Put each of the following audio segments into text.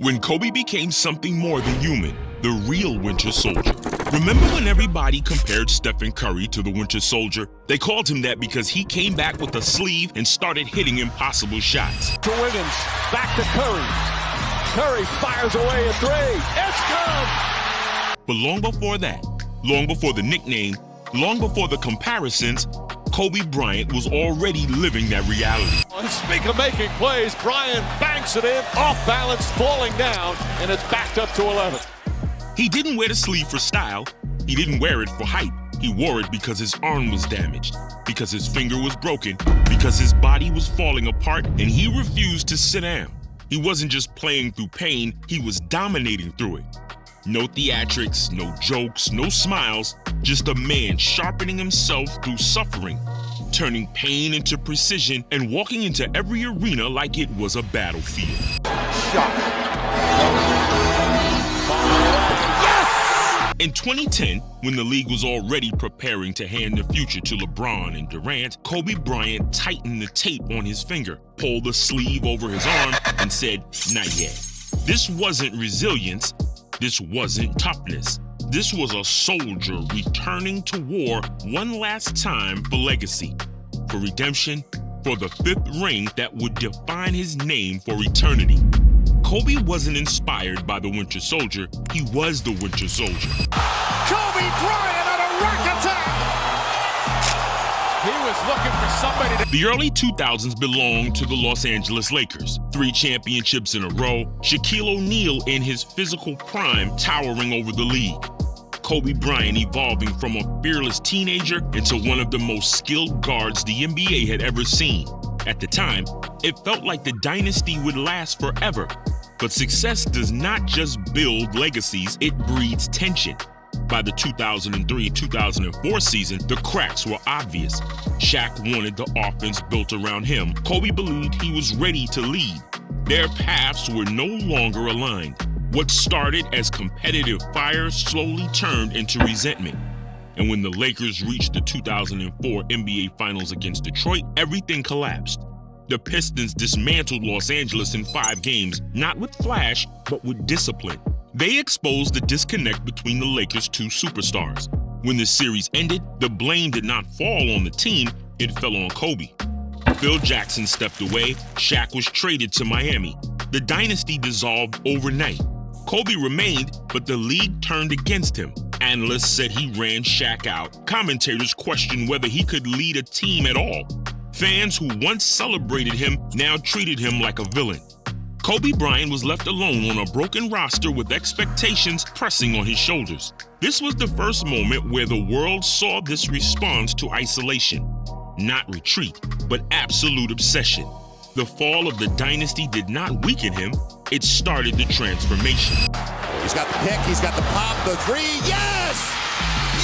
When Kobe became something more than human, the real Winter Soldier. Remember when everybody compared Stephen Curry to the Winter Soldier? They called him that because he came back with a sleeve and started hitting impossible shots. To Wiggins, back to Curry. Curry fires away a three. It's good! But long before that, long before the nickname, long before the comparisons, Kobe Bryant was already living that reality. Speaking of making plays, Bryant banks it in, off balance, falling down, and it's backed up to 11. He didn't wear the sleeve for style. He didn't wear it for hype. He wore it because his arm was damaged, because his finger was broken, because his body was falling apart, and he refused to sit down. He wasn't just playing through pain, he was dominating through it. No theatrics, no jokes, no smiles, just a man sharpening himself through suffering, turning pain into precision and walking into every arena like it was a battlefield. Shot. Yes! In 2010, when the league was already preparing to hand the future to LeBron and Durant, Kobe Bryant tightened the tape on his finger, pulled the sleeve over his arm, and said, "Not yet." This wasn't resilience. This wasn't toughness. This was a soldier returning to war one last time for legacy, for redemption, for the fifth ring that would define his name for eternity. Kobe wasn't inspired by the Winter Soldier, he was the Winter Soldier. Kobe Bryant on a rack attack! He was looking for somebody to... The early 2000s belonged to the Los Angeles Lakers. 3 championships in a row, Shaquille O'Neal in his physical prime towering over the league. Kobe Bryant evolving from a fearless teenager into one of the most skilled guards the NBA had ever seen. At the time, it felt like the dynasty would last forever. But success does not just build legacies, it breeds tension. By the 2003-2004 season, the cracks were obvious. Shaq wanted the offense built around him. Kobe believed he was ready to lead. Their paths were no longer aligned. What started as competitive fire slowly turned into resentment. And when the Lakers reached the 2004 NBA Finals against Detroit, everything collapsed. The Pistons dismantled Los Angeles in 5 games, not with flash, but with discipline. They exposed the disconnect between the Lakers' 2 superstars. When the series ended, the blame did not fall on the team, it fell on Kobe. Phil Jackson stepped away, Shaq was traded to Miami. The dynasty dissolved overnight. Kobe remained, but the league turned against him. Analysts said he ran Shaq out. Commentators questioned whether he could lead a team at all. Fans who once celebrated him now treated him like a villain. Kobe Bryant was left alone on a broken roster with expectations pressing on his shoulders. This was the first moment where the world saw this response to isolation. Not retreat, but absolute obsession. The fall of the dynasty did not weaken him, it started the transformation. He's got the pick, he's got the pop, the three, yes!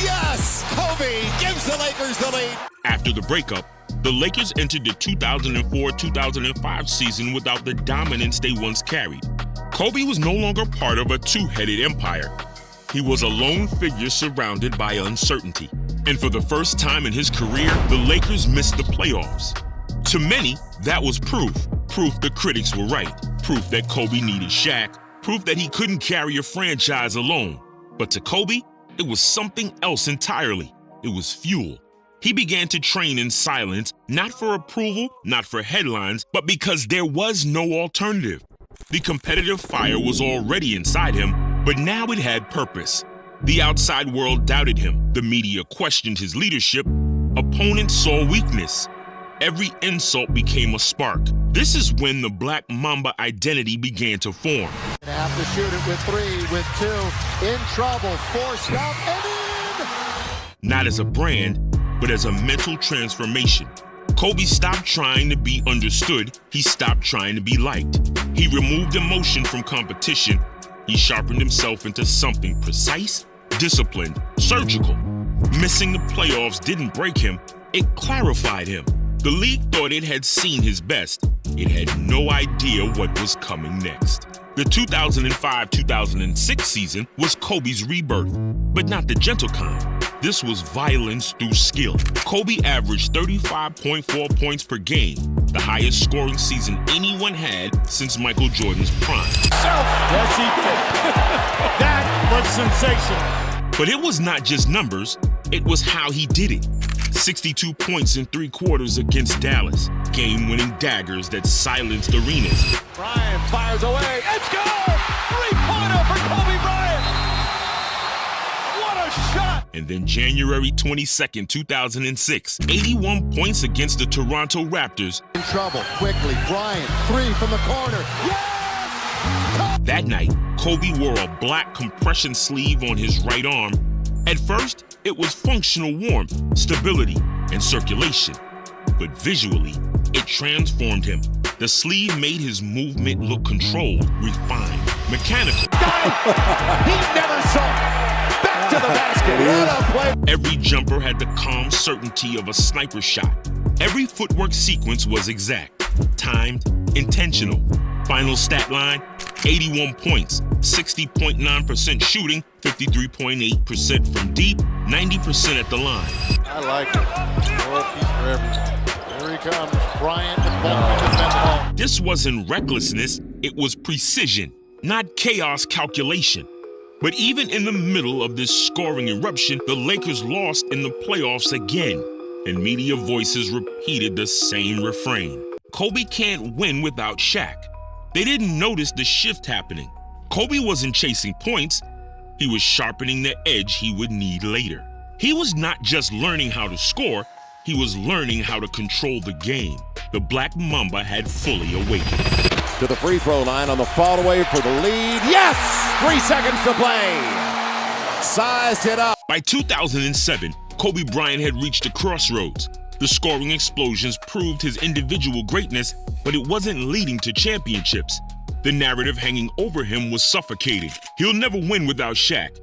Yes! Kobe gives the Lakers the lead. After the breakup, the Lakers entered the 2004-2005 season without the dominance they once carried. Kobe was no longer part of a 2-headed empire. He was a lone figure surrounded by uncertainty. And for the first time in his career, the Lakers missed the playoffs. To many, that was proof the critics were right, proof that Kobe needed Shaq, proof that he couldn't carry a franchise alone. But to Kobe, it was something else entirely. It was fuel. He began to train in silence, not for approval, not for headlines, but because there was no alternative. The competitive fire was already inside him, but now it had purpose. The outside world doubted him. The media questioned his leadership. Opponents saw weakness. Every insult became a spark. This is when the Black Mamba identity began to form. Have to shoot it with 3, with 2, in trouble, forced up, and in! Not as a brand, but as a mental transformation. Kobe stopped trying to be understood. He stopped trying to be liked. He removed emotion from competition. He sharpened himself into something precise, disciplined, surgical. Missing the playoffs didn't break him, it clarified him. The league thought it had seen his best. It had no idea what was coming next. The 2005-2006 season was Kobe's rebirth, but not the gentle kind. This was violence through skill. Kobe averaged 35.4 points per game, the highest scoring season anyone had since Michael Jordan's prime. Yes, he did. That was sensational. But it was not just numbers, it was how he did it. 62 points in 3 quarters against Dallas, game-winning daggers that silenced arenas. Bryant fires away. It's good! Three-pointer for Kobe Bryant! What a shot! And then January 22nd, 2006, 81 points against the Toronto Raptors. In trouble, quickly, Bryant, 3 from the corner. Yes! That night, Kobe wore a black compression sleeve on his right arm. At first, it was functional warmth, stability, and circulation. But visually, it transformed him. The sleeve made his movement look controlled, refined, mechanical. He never saw it. Back to the basket. What a play. Every jumper had the calm certainty of a sniper shot. Every footwork sequence was exact, timed, intentional. Final stat line, 81 points, 60.9% shooting, 53.8% from deep, 90% at the line. I like it. World peace for everyone. Here he comes, Bryant and Baldwin defend the ball. This wasn't recklessness, it was precision, not chaos calculation. But even in the middle of this scoring eruption, the Lakers lost in the playoffs again, and media voices repeated the same refrain. Kobe can't win without Shaq. They didn't notice the shift happening. Kobe wasn't chasing points, he was sharpening the edge he would need later. He was not just learning how to score, he was learning how to control the game. The Black Mamba had fully awakened. To the free throw line on the fall away for the lead. Yes! 3 seconds to play. Sized it up. By 2007, Kobe Bryant had reached a crossroads. The scoring explosions proved his individual greatness, but it wasn't leading to championships. The narrative hanging over him was suffocating. He'll never win without Shaq.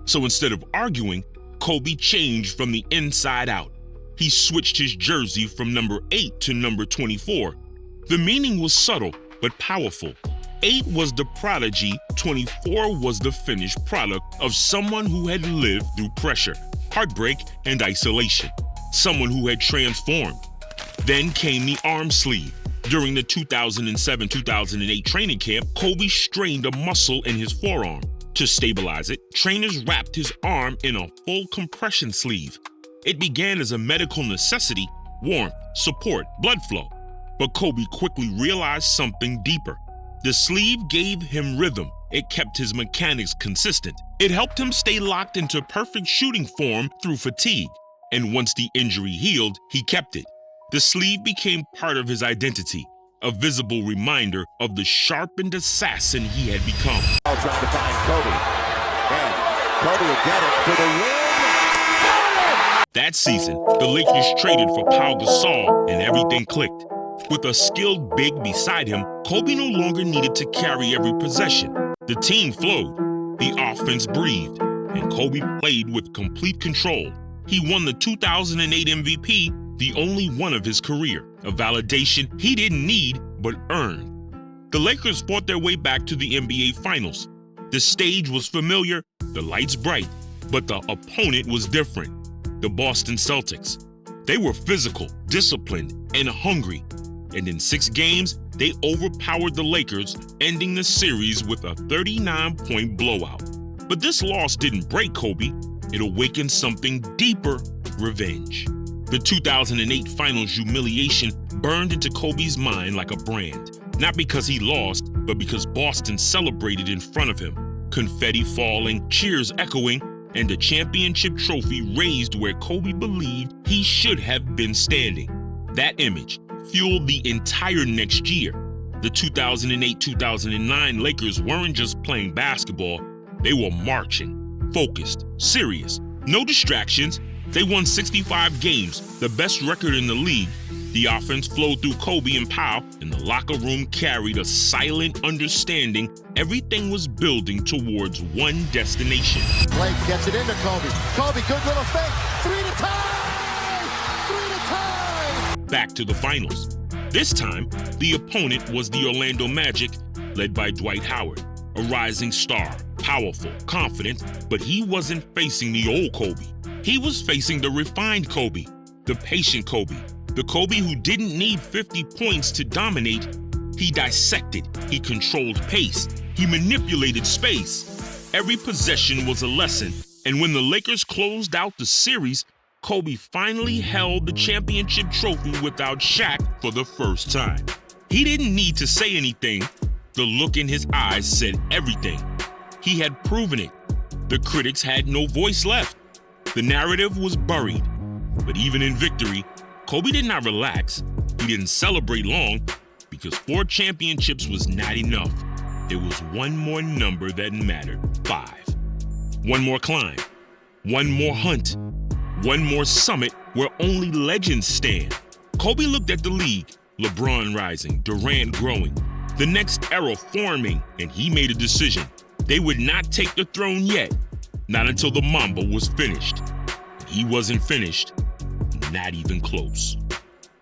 So instead of arguing, Kobe changed from the inside out. He switched his jersey from number 8 to number 24. The meaning was subtle, but powerful. 8 was the prodigy, 24 was the finished product of someone who had lived through pressure, heartbreak, and isolation. Someone who had transformed. Then came the arm sleeve. During the 2007-2008 training camp, Kobe strained a muscle in his forearm. To stabilize it, trainers wrapped his arm in a full compression sleeve. It began as a medical necessity, warmth, support, blood flow. But Kobe quickly realized something deeper. The sleeve gave him rhythm. It kept his mechanics consistent. It helped him stay locked into perfect shooting form through fatigue. And once the injury healed, he kept it. The sleeve became part of his identity, a visible reminder of the sharpened assassin he had become. Trying to find Kobe. And Kobe will get it for the win. That season, the Lakers traded for Pau Gasol and everything clicked. With a skilled big beside him, Kobe no longer needed to carry every possession. The team flowed, the offense breathed, and Kobe played with complete control. He won the 2008 MVP, the only one of his career, a validation he didn't need but earned. The Lakers fought their way back to the NBA Finals. The stage was familiar, the lights bright, but the opponent was different. The Boston Celtics. They were physical, disciplined, and hungry. And in 6 games, they overpowered the Lakers, ending the series with a 39-point blowout. But this loss didn't break Kobe. It awakened something deeper, revenge. The 2008 Finals humiliation burned into Kobe's mind like a brand. Not because he lost, but because Boston celebrated in front of him. Confetti falling, cheers echoing, and the championship trophy raised where Kobe believed he should have been standing. That image fueled the entire next year. The 2008-2009 Lakers weren't just playing basketball, they were marching, focused, serious, no distractions. They won 65 games, the best record in the league. The offense flowed through Kobe and Pau, and the locker room carried a silent understanding everything was building towards one destination. Blake gets it into Kobe. Kobe, good little fake. 3 to tie! 3 to tie! Back to the finals. This time, the opponent was the Orlando Magic, led by Dwight Howard, a rising star, powerful, confident, but he wasn't facing the old Kobe. He was facing the refined Kobe, the patient Kobe, the Kobe who didn't need 50 points to dominate. He dissected, he controlled pace, he manipulated space. Every possession was a lesson, and when the Lakers closed out the series, Kobe finally held the championship trophy without Shaq for the first time. He didn't need to say anything. The look in his eyes said everything. He had proven it. The critics had no voice left. The narrative was buried. But even in victory, Kobe did not relax. He didn't celebrate long because 4 championships was not enough. There was one more number that mattered, 5. One more climb, one more hunt, one more summit where only legends stand. Kobe looked at the league, LeBron rising, Durant growing, the next era forming, and he made a decision. They would not take the throne yet, not until the Mamba was finished. He wasn't finished, not even close.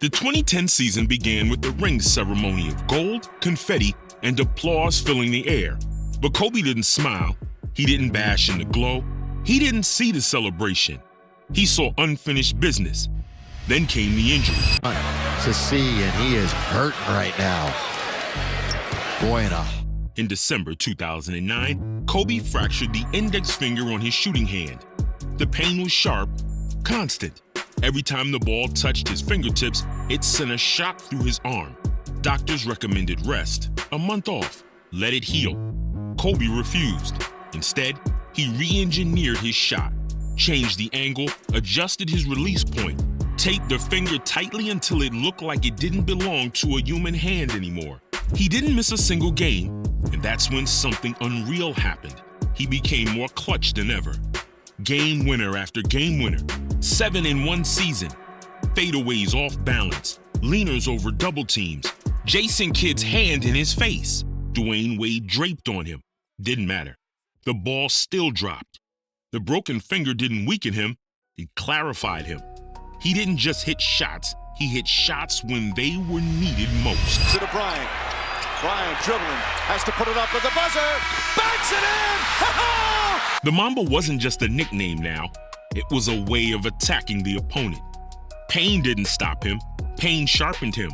The 2010 season began with the ring ceremony of gold, confetti, and applause filling the air. But Kobe didn't smile. He didn't bask in the glow. He didn't see the celebration. He saw unfinished business. Then came the injury. To see, and he is hurting right now. Bueno. In December 2009, Kobe fractured the index finger on his shooting hand. The pain was sharp, constant. Every time the ball touched his fingertips, it sent a shock through his arm. Doctors recommended rest, a month off, let it heal. Kobe refused. Instead, he re-engineered his shot, changed the angle, adjusted his release point, taped the finger tightly until it looked like it didn't belong to a human hand anymore. He didn't miss a single game, and that's when something unreal happened. He became more clutch than ever. Game winner after game winner, 7 in one season. Fadeaways off balance, leaners over double teams, Jason Kidd's hand in his face. Dwayne Wade draped on him. Didn't matter. The ball still dropped. The broken finger didn't weaken him, it clarified him. He didn't just hit shots, he hit shots when they were needed most. To the Bryant. Bryant dribbling, has to put it up with the buzzer, banks it in! The Mamba wasn't just a nickname now, it was a way of attacking the opponent. Pain didn't stop him, pain sharpened him.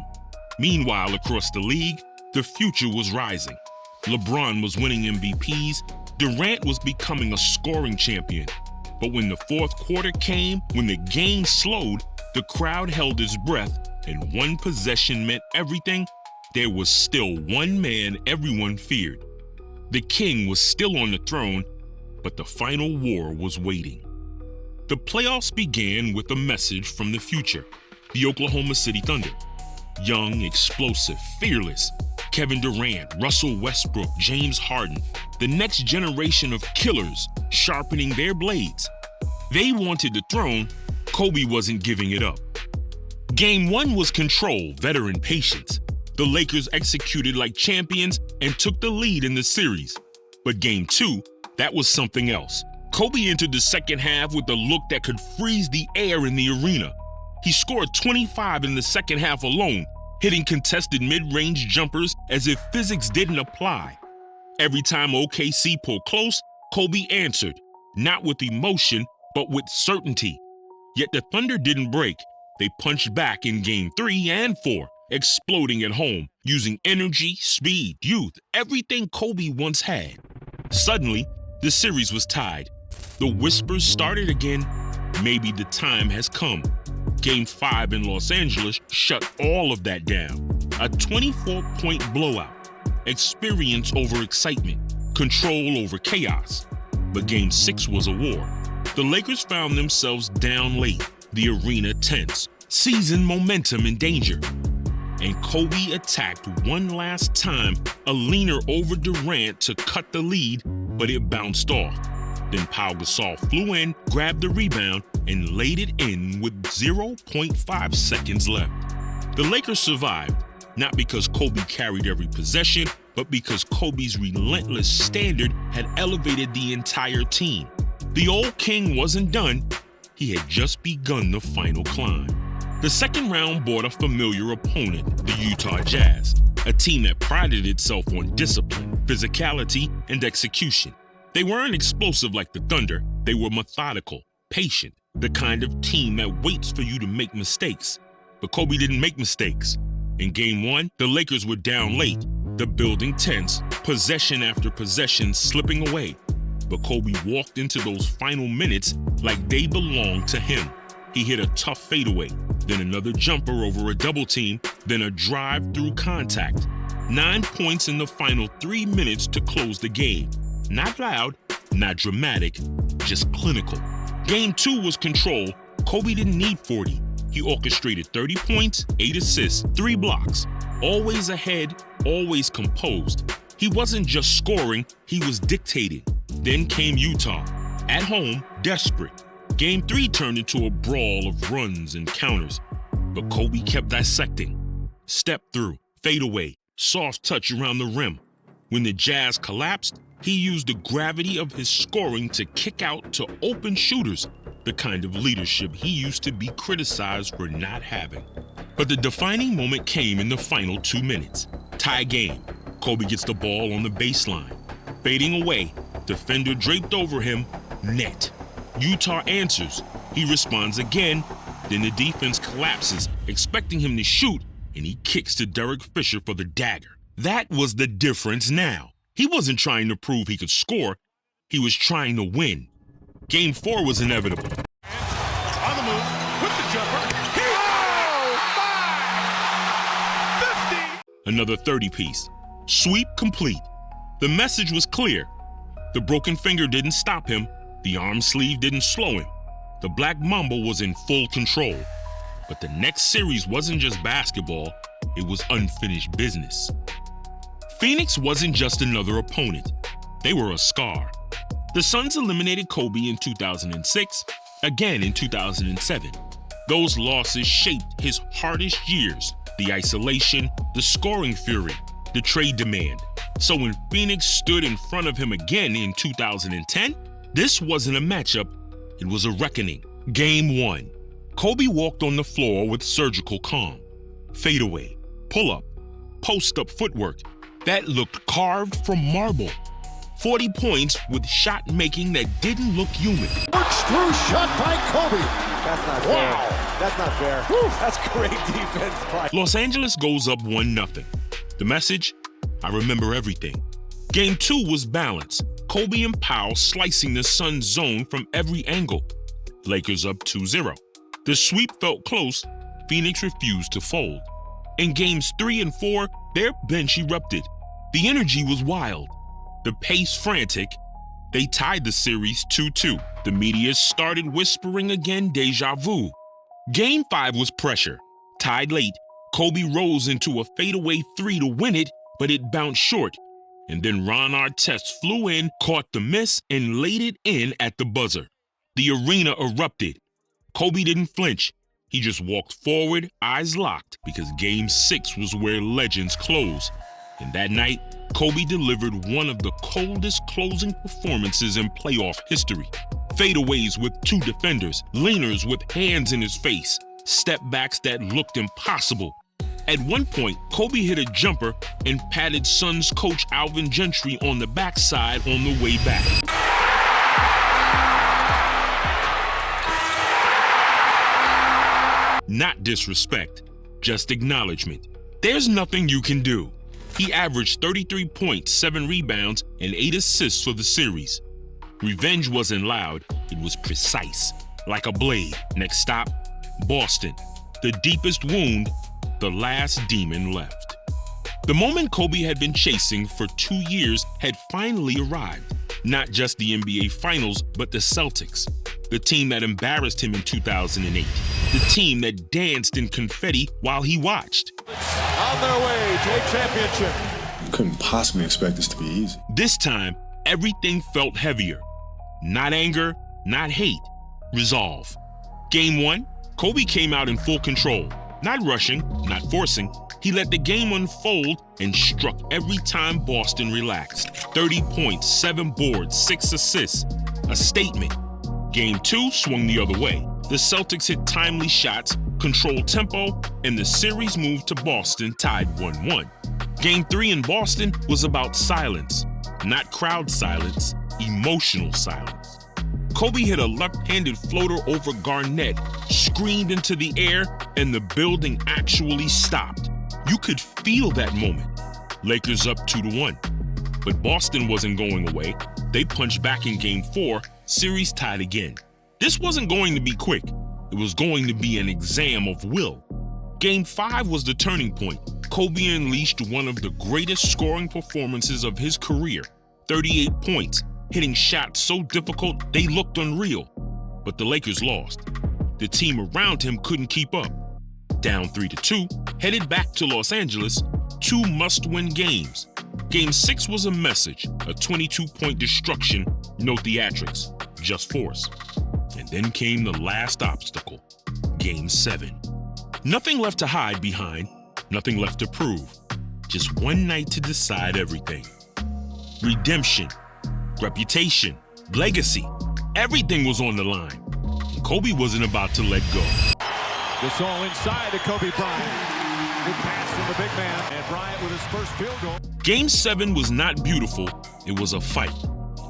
Meanwhile, across the league, the future was rising. LeBron was winning MVPs, Durant was becoming a scoring champion. But when the fourth quarter came, when the game slowed, the crowd held its breath, and one possession meant everything. There was still one man everyone feared. The king was still on the throne, but the final war was waiting. The playoffs began with a message from the future, the Oklahoma City Thunder. Young, explosive, fearless, Kevin Durant, Russell Westbrook, James Harden, the next generation of killers sharpening their blades. They wanted the throne, Kobe wasn't giving it up. Game 1 was control, veteran patience. The Lakers executed like champions and took the lead in the series. But Game 2, that was something else. Kobe entered the second half with a look that could freeze the air in the arena. He scored 25 in the second half alone, hitting contested mid-range jumpers as if physics didn't apply. Every time OKC pulled close, Kobe answered, not with emotion, but with certainty. Yet the Thunder didn't break. They punched back in Game 3 and 4. Exploding at home, using energy, speed, youth, everything Kobe once had. Suddenly, the series was tied. The whispers started again. Maybe the time has come. Game 5 in Los Angeles shut all of that down. A 24-point blowout. Experience over excitement. Control over chaos. But Game 6 was a war. The Lakers found themselves down late. The arena tense. Season momentum in danger. And Kobe attacked one last time, a leaner over Durant to cut the lead, but it bounced off. Then Pau Gasol flew in, grabbed the rebound, and laid it in with 0.5 seconds left. The Lakers survived, not because Kobe carried every possession, but because Kobe's relentless standard had elevated the entire team. The old king wasn't done, he had just begun the final climb. The second round brought a familiar opponent, the Utah Jazz, a team that prided itself on discipline, physicality, and execution. They weren't explosive like the Thunder, they were methodical, patient, the kind of team that waits for you to make mistakes. But Kobe didn't make mistakes. In Game 1, the Lakers were down late, the building tense, possession after possession slipping away. But Kobe walked into those final minutes like they belonged to him. He hit a tough fadeaway, then another jumper over a double team, then a drive through contact. 9 points in the final 3 minutes to close the game. Not loud, not dramatic, just clinical. Game 2 was control. Kobe didn't need 40. He orchestrated 30 points, 8 assists, 3 blocks. Always ahead, always composed. He wasn't just scoring, he was dictating. Then came Utah. At home, desperate. Game 3 turned into a brawl of runs and counters. But Kobe kept dissecting. Step through, fade away, soft touch around the rim. When the Jazz collapsed, he used the gravity of his scoring to kick out to open shooters, the kind of leadership he used to be criticized for not having. But the defining moment came in the final 2 minutes. Tie game. Kobe gets the ball on the baseline. Fading away, defender draped over him, net. Utah answers. He responds again. Then the defense collapses, expecting him to shoot, and he kicks to Derek Fisher for the dagger. That was the difference now. He wasn't trying to prove he could score. He was trying to win. Game 4 was inevitable. On the move with the jumper. 50. Another 30-piece. Sweep complete. The message was clear. The broken finger didn't stop him. The arm sleeve didn't slow him. The Black Mamba was in full control. But the next series wasn't just basketball, it was unfinished business. Phoenix wasn't just another opponent. They were a scar. The Suns eliminated Kobe in 2006, again in 2007. Those losses shaped his hardest years, the isolation, the scoring fury, the trade demand. So when Phoenix stood in front of him again in 2010, this wasn't a matchup, it was a reckoning. Game 1. Kobe walked on the floor with surgical calm. Fadeaway, pull-up, post-up footwork. That looked carved from marble. 40 points with shot-making that didnn't look human. Works through shot by Kobe. That's not fair. That's not fair. Whew. That's great defense. Los Angeles goes up 1-0. The message? I remember everything. Game 2 was balance. Kobe and Powell slicing the Suns' zone from every angle. Lakers up 2-0. The sweep felt close. Phoenix refused to fold. In games 3 and 4, their bench erupted. The energy was wild. The pace frantic. They tied the series 2-2. The media started whispering again deja vu. Game 5 was pressure. Tied late, Kobe rose into a fadeaway 3 to win it, but it bounced short. And then Ron Artest flew in, caught the miss, and laid it in at the buzzer. The arena erupted. Kobe didn't flinch. He just walked forward, eyes locked, because Game 6 was where legends close. And that night, Kobe delivered one of the coldest closing performances in playoff history. Fadeaways with 2 defenders, leaners with hands in his face, step backs that looked impossible. At one point, Kobe hit a jumper and patted Suns coach Alvin Gentry on the backside on the way back. Not disrespect, just acknowledgement. There's nothing you can do. He averaged 33 points, 7 rebounds, and 8 assists for the series. Revenge wasn't loud, it was precise, like a blade. Next stop, Boston. The deepest wound, the last demon left. The moment Kobe had been chasing for 2 years had finally arrived. Not just the NBA Finals, but the Celtics. The team that embarrassed him in 2008. The team that danced in confetti while he watched. On their way to a championship. Couldn't possibly expect this to be easy. This time, everything felt heavier. Not anger, not hate, resolve. Game 1, Kobe came out in full control. Not rushing, not forcing. He let the game unfold and struck every time Boston relaxed. 30 points, 7 boards, 6 assists. A statement. Game 2 swung the other way. The Celtics hit timely shots, controlled tempo, and the series moved to Boston tied 1-1. Game 3 in Boston was about silence. Not crowd silence, emotional silence. Kobe hit a left-handed floater over Garnett, screamed into the air, and the building actually stopped. You could feel that moment. Lakers up 2-1. But Boston wasn't going away. They punched back in Game 4, series tied again. This wasn't going to be quick. It was going to be an exam of will. Game 5 was the turning point. Kobe unleashed one of the greatest scoring performances of his career, 38 points, hitting shots so difficult they looked unreal. But the Lakers lost. The team around him couldn't keep up. Down 3-2, headed back to Los Angeles, 2 must-win games. Game 6 was a message, a 22-point destruction, no theatrics, just force. And then came the last obstacle, Game 7. Nothing left to hide behind, nothing left to prove. Just one night to decide everything. Redemption, reputation, legacy, everything was on the line. And Kobe wasn't about to let go. This all inside to Kobe Bryant. Good pass from the big man, and Bryant with his first field goal. Game 7 was not beautiful, it was a fight.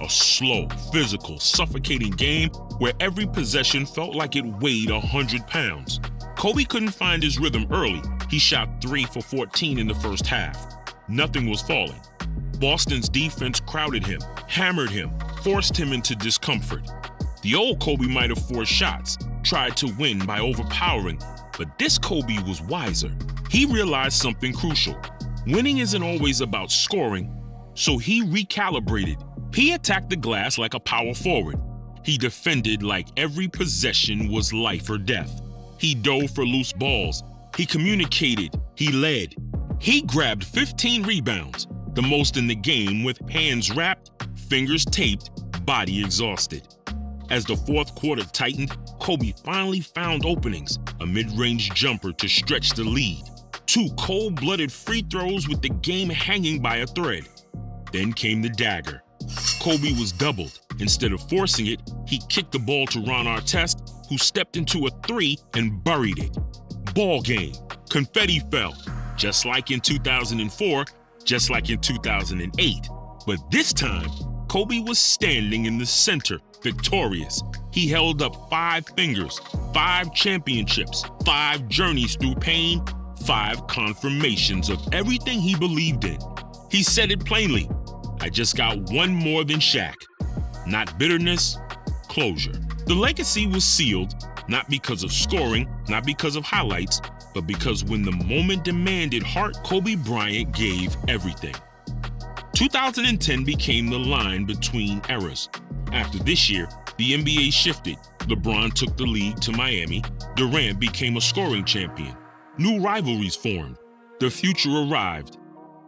A slow, physical, suffocating game where every possession felt like it weighed 100 pounds. Kobe couldn't find his rhythm early. He shot 3 for 14 in the first half. Nothing was falling. Boston's defense crowded him, hammered him, forced him into discomfort. The old Kobe might have forced shots, tried to win by overpowering, but this Kobe was wiser. He realized something crucial. Winning isn't always about scoring, so he recalibrated. He attacked the glass like a power forward. He defended like every possession was life or death. He dove for loose balls. He communicated. He led. He grabbed 15 rebounds, the most in the game, with hands wrapped, fingers taped, body exhausted. As the fourth quarter tightened, Kobe finally found openings, a mid-range jumper to stretch the lead, 2 cold-blooded free throws with the game hanging by a thread. Then came the dagger. Kobe was doubled. Instead of forcing it, he kicked the ball to Ron Artest, who stepped into a 3 and buried it. Ball game. Confetti fell, just like in 2004, just like in 2008. But this time, Kobe was standing in the center, victorious. He held up 5 fingers, 5 championships, 5 journeys through pain, 5 confirmations of everything he believed in. He said it plainly, I just got one more than Shaq. Not bitterness, closure. The legacy was sealed, not because of scoring, not because of highlights, but because when the moment demanded heart, Kobe Bryant gave everything. 2010 became the line between eras. After this year, the NBA shifted. LeBron took the league to Miami. Durant became a scoring champion. New rivalries formed. The future arrived.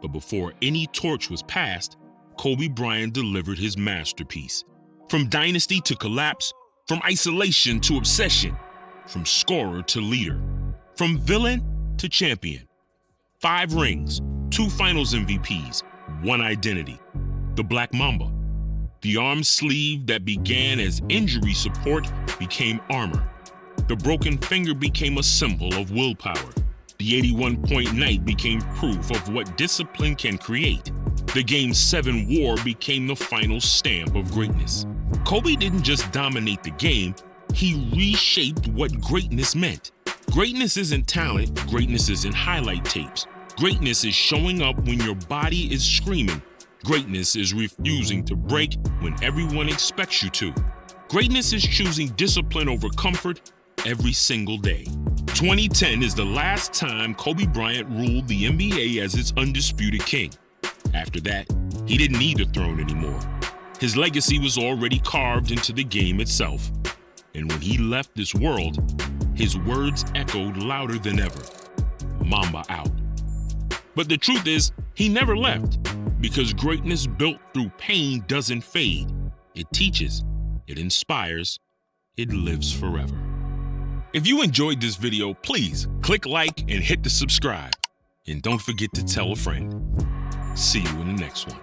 But before any torch was passed, Kobe Bryant delivered his masterpiece. From dynasty to collapse, from isolation to obsession, from scorer to leader, from villain to champion. 5 rings, 2 finals MVPs, 1 identity, the Black Mamba. The arm sleeve that began as injury support became armor. The broken finger became a symbol of willpower. The 81-point night became proof of what discipline can create. The Game 7 war became the final stamp of greatness. Kobe didn't just dominate the game, he reshaped what greatness meant. Greatness isn't talent, greatness isn't highlight tapes. Greatness is showing up when your body is screaming. Greatness is refusing to break when everyone expects you to. Greatness is choosing discipline over comfort every single day. 2010 is the last time Kobe Bryant ruled the NBA as its undisputed king. After that, he didn't need a throne anymore. His legacy was already carved into the game itself. And when he left this world, his words echoed louder than ever. Mamba out. But the truth is, he never left, because greatness built through pain doesn't fade. It teaches, it inspires, it lives forever. If you enjoyed this video, please click like and hit the subscribe. And don't forget to tell a friend. See you in the next one.